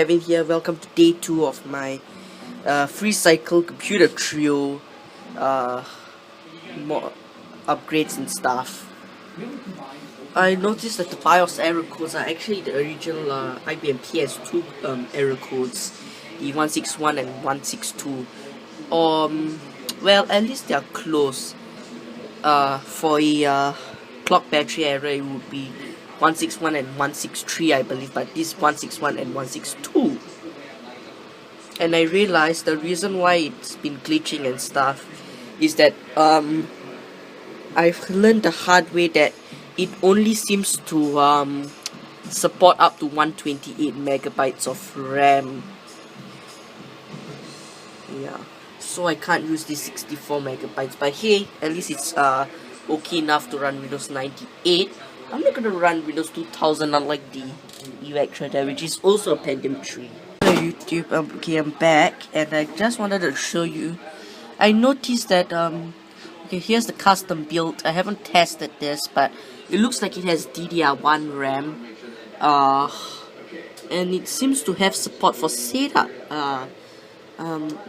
Kevin here. Welcome to day 2 of my Freecycle computer trio more upgrades and stuff. I noticed that the BIOS error codes are actually the original IBM PS2 error codes, the 161 and 162. Well, at least they are close. For a clock battery error, it would be 161 and 163, I believe, but this 161 and 162. And I realized the reason why it's been glitching and stuff is that I've learned the hard way that it only seems to support up to 128 megabytes of RAM. Yeah, so I can't use this 64 megabytes, but hey, at least it's okay enough to run Windows 98. I'm not gonna run Windows 2000 unlike the UX Shredder, which is also a Pentium 3. Hello YouTube, okay, I'm back, and I just wanted to show you. I noticed that okay, here's the custom build. I haven't tested this, but it looks like it has DDR1 RAM, and it seems to have support for SATA.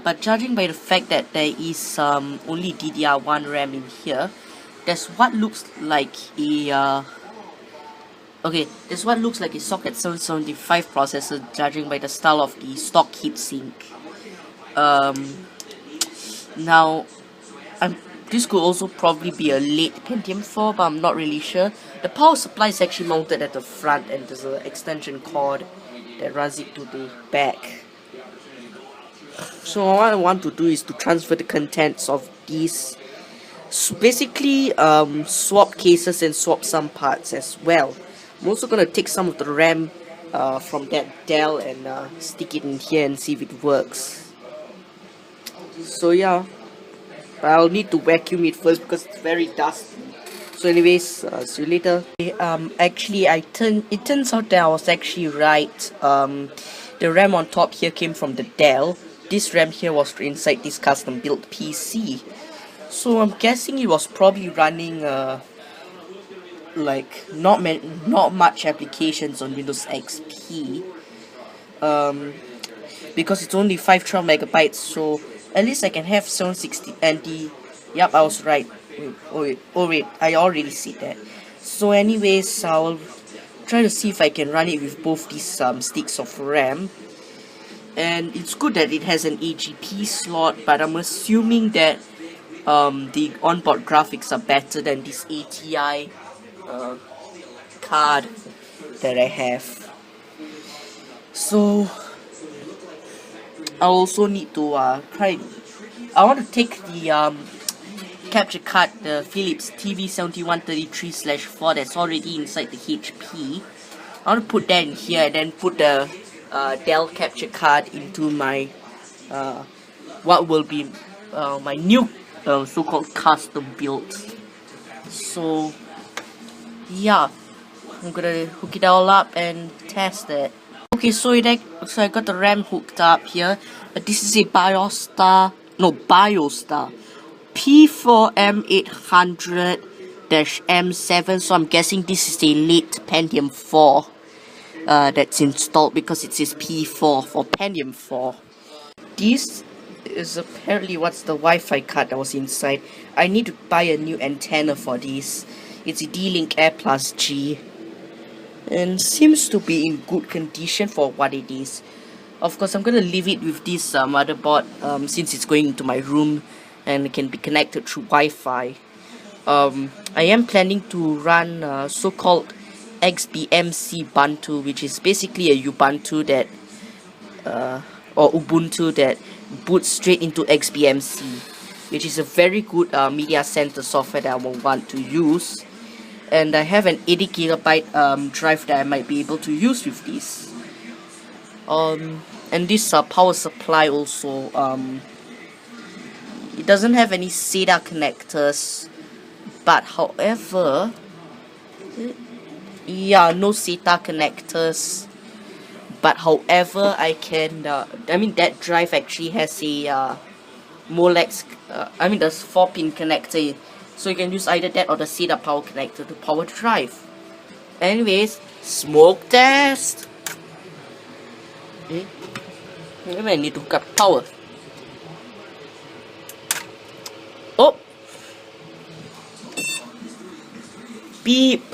But judging by the fact that there is only DDR1 RAM in here, there's what looks like a there's what looks like a Socket 775 processor, judging by the style of the stock heatsink. Now, this could also probably be a late Pentium 4, but I'm not really sure. The power supply is actually mounted at the front, and there's an extension cord that runs it to the back. So what I want to do is to transfer the contents of these. So basically, swap cases and swap some parts as well. I'm also gonna take some of the RAM from that Dell and stick it in here and see if it works. So yeah, but I'll need to vacuum it first because it's very dusty. So anyways, see you later. Actually, it turns out that I was actually right. The RAM on top here came from the Dell. This RAM here was inside this custom built PC. So I'm guessing it was probably running like not much applications on Windows XP, because it's only 512 megabytes. So at least I can have 760 and the yep, I was right. Wait, I already see that. So anyways, I'll try to see if I can run it with both these sticks of RAM. And it's good that it has an AGP slot, but I'm assuming that the onboard graphics are better than this ATI card that I have. So I also need to try. I want to take the capture card, the Philips TV7133/4 that's already inside the HP. I want to put that in here and then put the Dell capture card into my what will be my new so-called custom build. So yeah, I'm gonna hook it all up and test it. Okay, so I got the RAM hooked up here. This is a BIOStar P4M800-M7. So I'm guessing this is a late Pentium 4 that's installed, because it says P4 for Pentium 4. This is apparently what's the Wi-Fi card that was inside. I need to buy a new antenna for this. It's a D-Link Air Plus G, and seems to be in good condition for what it is. Of course, I'm gonna leave it with this motherboard since it's going into my room and it can be connected through Wi-Fi. I am planning to run so-called XBMC Ubuntu, which is basically a Ubuntu that or Ubuntu that boots straight into XBMC, which is a very good media center software that I will want to use. And I have an 80 gigabyte drive that I might be able to use with this. And this power supply also, it doesn't have any SATA connectors, but however, yeah, no SATA connectors. But however, I can, that drive actually has a Molex, there's 4-pin connector, so you can use either that or the SATA power connector to power the drive. Anyways, smoke test! Okay. Maybe I need to hook up power. Oh! Beep!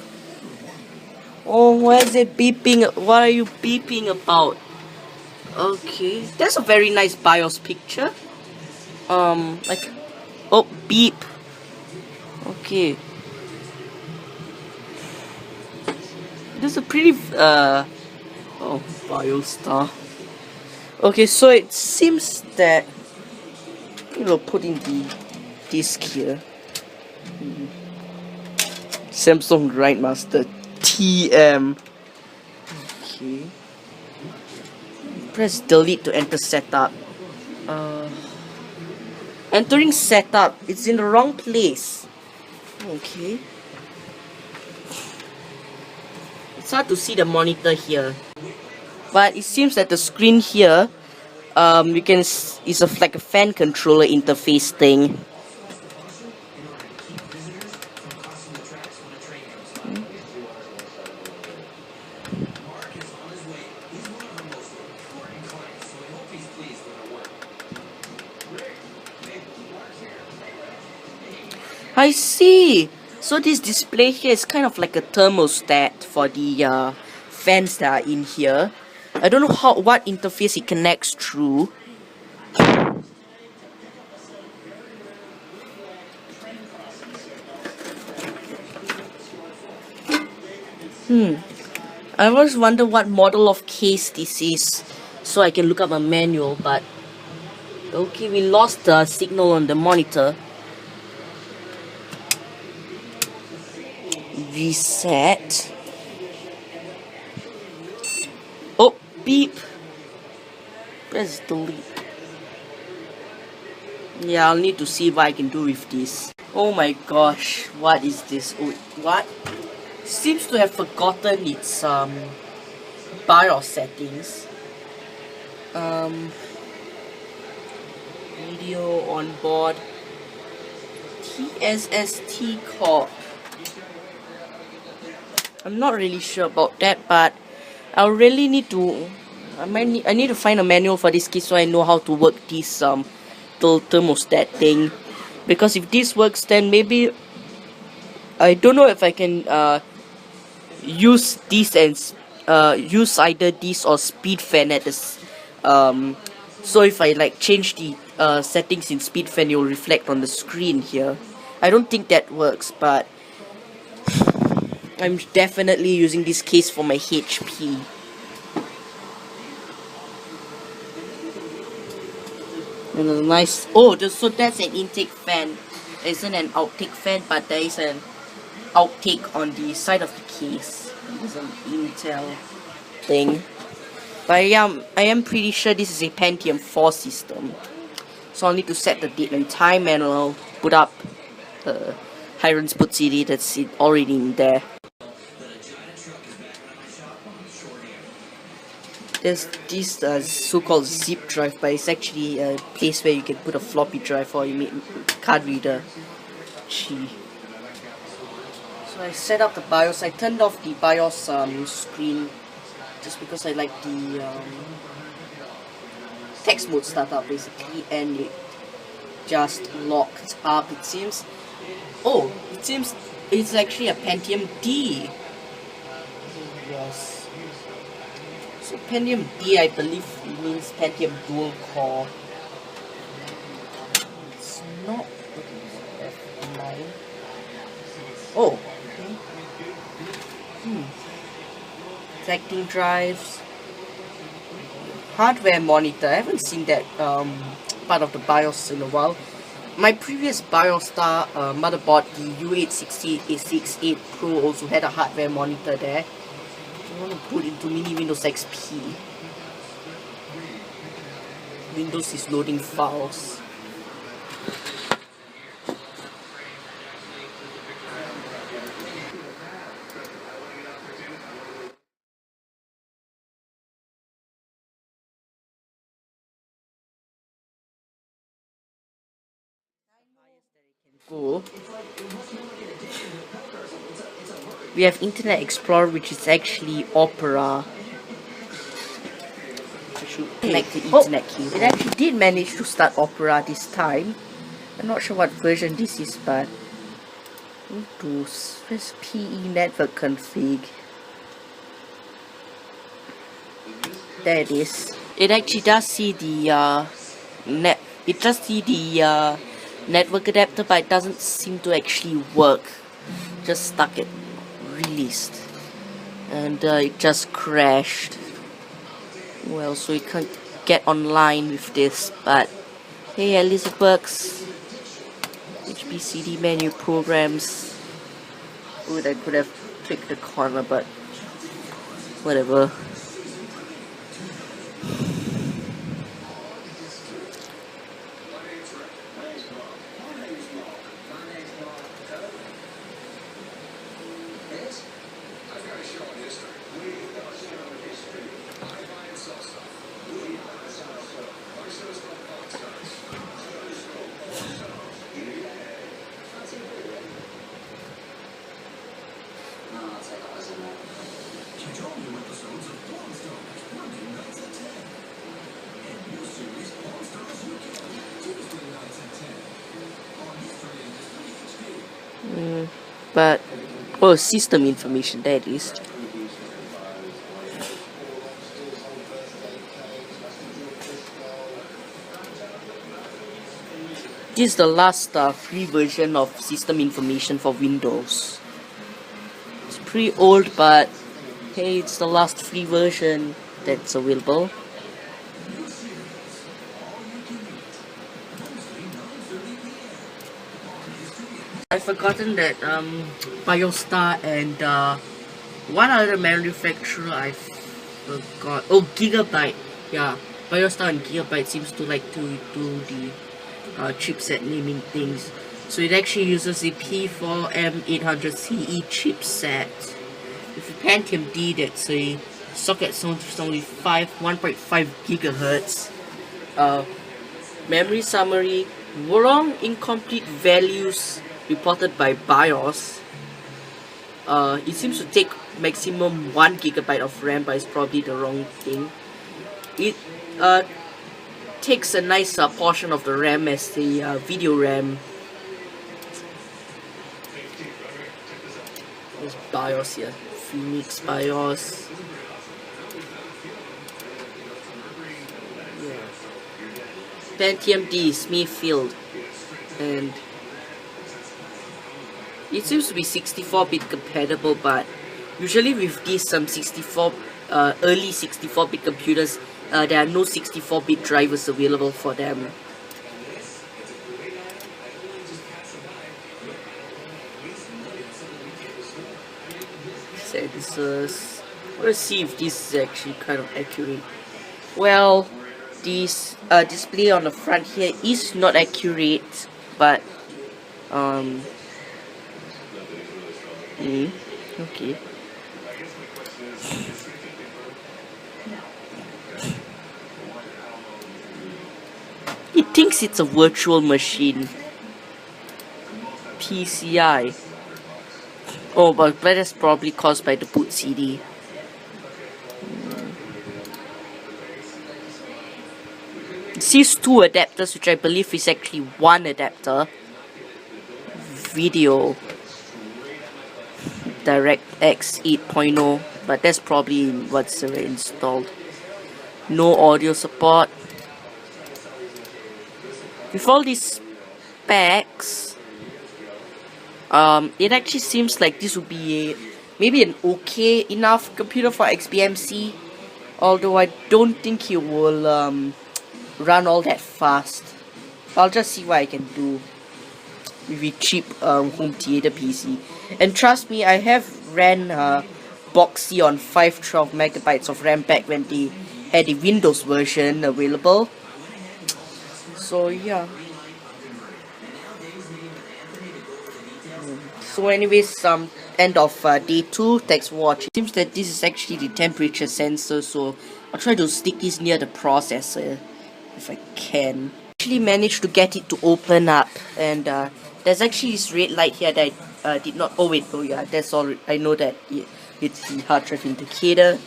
Oh, why is it beeping? What are you beeping about? Okay, that's a very nice BIOS picture. Like, oh, beep. Okay. This is a pretty, oh, BIOS star. Okay, so it seems that we'll put in the disk here. Samsung Grindmaster TM. Okay. Press delete to enter setup. Entering setup, it's in the wrong place. Okay. It's hard to see the monitor here. But it seems that the screen here, you can is like a fan controller interface thing. I see. So this display here is kind of like a thermostat for the fans that are in here. I don't know what interface it connects through. I always wonder what model of case this is, so I can look up a manual, but okay, we lost the signal on the monitor. Reset. Oh, beep. Press delete. Yeah, I'll need to see what I can do with this. Oh my gosh, what is this? Oh, what? Seems to have forgotten its BIOS settings. Video on board. TSST Corp. I'm not really sure about that, but I'll really need to. I need to find a manual for this case so I know how to work this thermostat thing. Because if this works, then maybe I don't know if I can use this and use either this or speed fan at this. So if I like change the settings in speed fan, it will reflect on the screen here. I don't think that works, but I'm definitely using this case for my HP. And a nice. Oh, so that's an intake fan. It isn't an outtake fan, but there is an outtake on the side of the case. It's an Intel thing. But I am pretty sure this is a Pentium 4 system. So I'll need to set the date and time, and I'll put up the Hiron's put CD that's already in there. There's this so-called zip drive, but it's actually a place where you can put a floppy drive or you make card reader. Gee. So I set up the BIOS. I turned off the BIOS screen just because I like the text mode startup basically, and it just locked up. It seems. Oh, it seems it's actually a Pentium D. Yes. So Pentium D, I believe, means Pentium dual core. It's not F9. Oh. Connecting drives. Hardware monitor. I haven't seen that part of the BIOS in a while. My previous BIOS star motherboard, the U868A68 Pro, also had a hardware monitor there. I want to put into mini Windows XP. Windows is loading files. Go. We have Internet Explorer, which is actually Opera. I should connect the Ethernet cable. It actually did manage to start Opera this time. I'm not sure what version this is, but Windows PE network config. There it is. It actually does see the network adapter, but it doesn't seem to actually work. Just stuck at released, and it just crashed. Well, so you can't get online with this, but hey, at least it works. HBCD menu programs. Good, I could have clicked the corner, but whatever. But, oh, system information, there it is. This is the last free version of system information for Windows. It's pretty old, but hey, it's the last free version that's available. I've forgotten that BioStar and one other manufacturer I forgot. Oh, Gigabyte. Yeah, BioStar and Gigabyte seems to like to do the chipset naming things. So it actually uses the P4M800CE chipset with a Pentium D that's a socket sound only 1.5 gigahertz. Memory summary: wrong incomplete values reported by BIOS. It seems to take maximum 1 gigabyte of RAM, but it's probably the wrong thing. It takes a nice portion of the RAM as the video RAM. There's BIOS here. Phoenix BIOS. Yeah. Pentium D, Smithfield. And it seems to be 64-bit compatible, but usually with these early 64-bit computers, there are no 64-bit drivers available for them. Sensors. Let's see if this is actually kind of accurate. Well, this display on the front here is not accurate, but okay. It thinks it's a virtual machine. PCI. Oh, but that is probably caused by the boot CD. It sees 2 adapters, which I believe is actually one adapter. Video. DirectX 8.0, but that's probably what's already installed. No audio support. With all these specs, it actually seems like this would be maybe an okay enough computer for XBMC, although I don't think it will run all that fast. I'll just see what I can do with a cheap home theater PC. And trust me, I have ran Boxy on 512 megabytes of RAM back when they had the Windows version available. So yeah. So anyways, end of day 2. Thanks for watching. Seems that this is actually the temperature sensor, so I'll try to stick this near the processor if I can. Actually managed to get it to open up, and there's actually this red light here that I did not. Oh wait, oh yeah, that's all. I know that it's the hard drive indicator.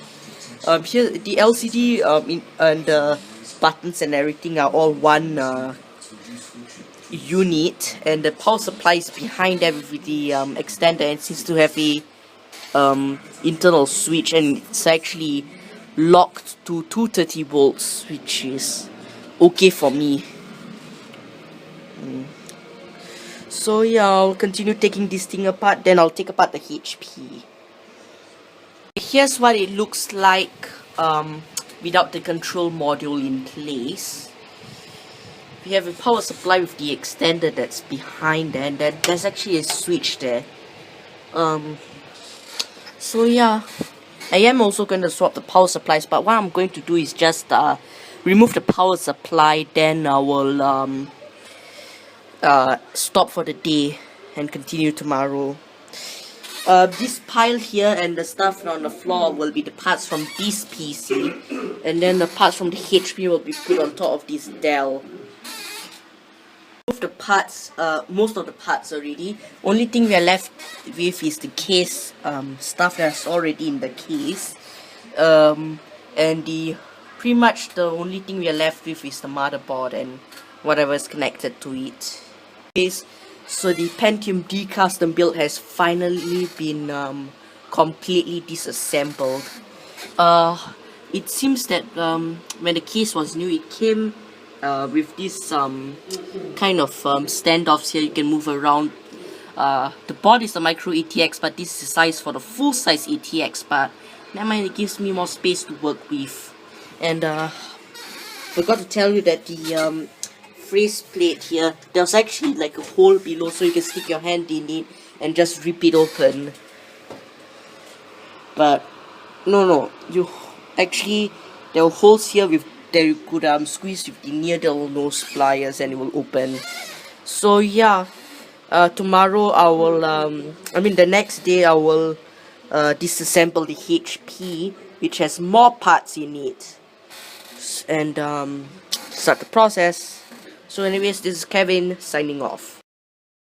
Here the LCD and the buttons and everything are all one unit, and the power supply is behind them with the extender, and seems to have a internal switch, and it's actually locked to 230 volts, which is okay for me. So yeah, I'll continue taking this thing apart, then I'll take apart the HP. Here's what it looks like without the control module in place. We have a power supply with the extender that's behind there, and then there's actually a switch there. So yeah, I am also going to swap the power supplies, but what I'm going to do is just remove the power supply, then I will stop for the day and continue tomorrow. This pile here and the stuff on the floor will be the parts from this PC, and then the parts from the HP will be put on top of this Dell. The parts, most of the parts already. Only thing we are left with is the case, stuff that's already in the case, and pretty much the only thing we are left with is the motherboard and whatever is connected to it. So the Pentium D custom build has finally been completely disassembled. It seems that when the case was new, it came with this kind of standoffs here. You can move around. The board is a micro ATX, but this is the size for the full size ATX, but never mind, it gives me more space to work with. And forgot to tell you that the face plate here, there's actually like a hole below, so you can stick your hand in it and just rip it open. But no, you actually, there are holes here with that you could squeeze with the needle nose pliers and it will open. So yeah, tomorrow I will the next day I will disassemble the HP, which has more parts in it, and start the process. So anyways, this is Kevin signing off.